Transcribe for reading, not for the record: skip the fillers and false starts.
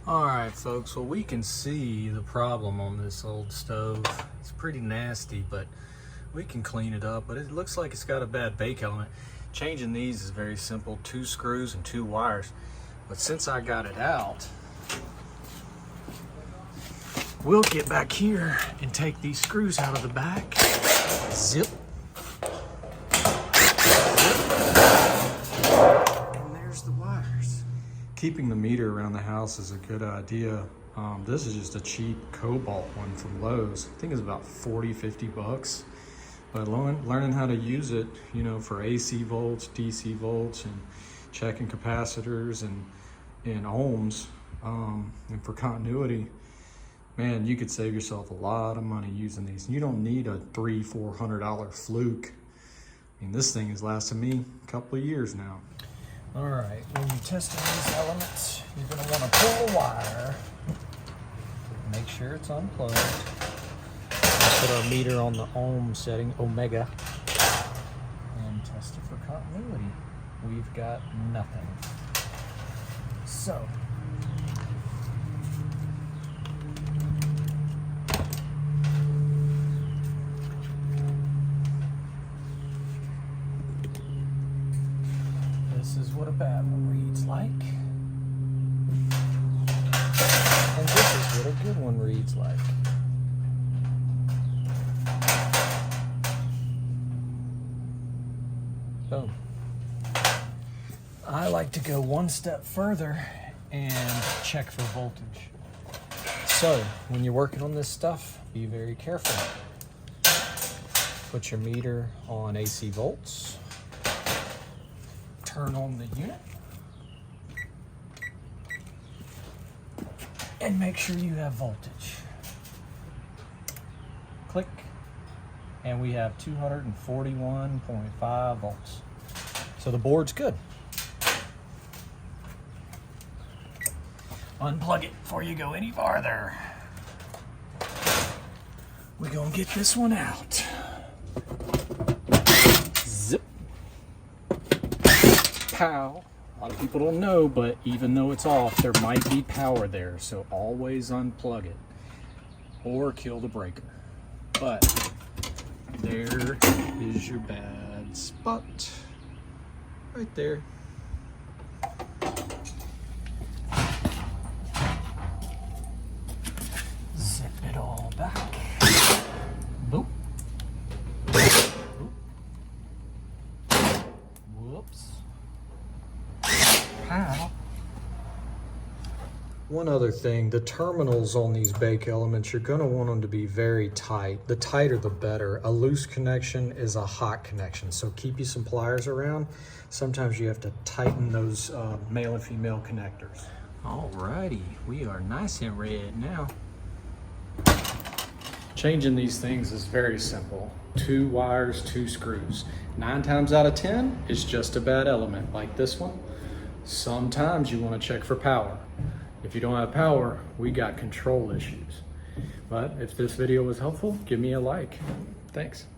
All right, folks, well, we can see the problem on this old stove. It's pretty nasty, but we can clean it up, but it looks like it's got a bad bake element. Changing these is very simple, 2 screws and 2 wires. But since I got it out, we'll get back here and take these screws out of the back. Zip. And there's the wires. Keeping the meter around the house is a good idea. This is just a cheap Cobalt one from Lowe's. I think it's about 40-50 bucks. But learning how to use it, you know, for AC volts, DC volts, and checking capacitors and ohms, and for continuity, man, you could save yourself a lot of money using these. You don't need a $300-400 fluke. I mean, this thing has lasted me a couple of years now. All right, when you're testing these elements, you're gonna wanna pull the wire, make sure it's unplugged. Put our meter on the ohm setting, omega, and test it for continuity. We've got nothing. So, this is what a bad one reads like. And this is what a good one reads like. Boom. I like to go one step further and check for voltage. So, when you're working on this stuff, be very careful. Put your meter on AC volts. Turn on the unit. And make sure you have voltage. Click. And we have 241.5 volts. So the board's good. Unplug it before you go any farther. We're gonna get this one out. Zip. Pow. A lot of people don't know, but even though it's off, there might be power there. So always unplug it or kill the breaker. But there is your bad spot. Right there. Zip it all back. Boop. Whoops. Pow. One other thing, the terminals on these bake elements, you're gonna want them to be very tight. The tighter the better. A loose connection is a hot connection, so keep you some pliers around. Sometimes you have to tighten those male and female connectors. Alrighty, we are nice and red now. Changing these things is very simple. 2 wires, 2 screws. 9 times out of 10, it's just a bad element like this one. Sometimes you wanna check for power. If you don't have power, we got control issues. But if this video was helpful, give me a like. Thanks.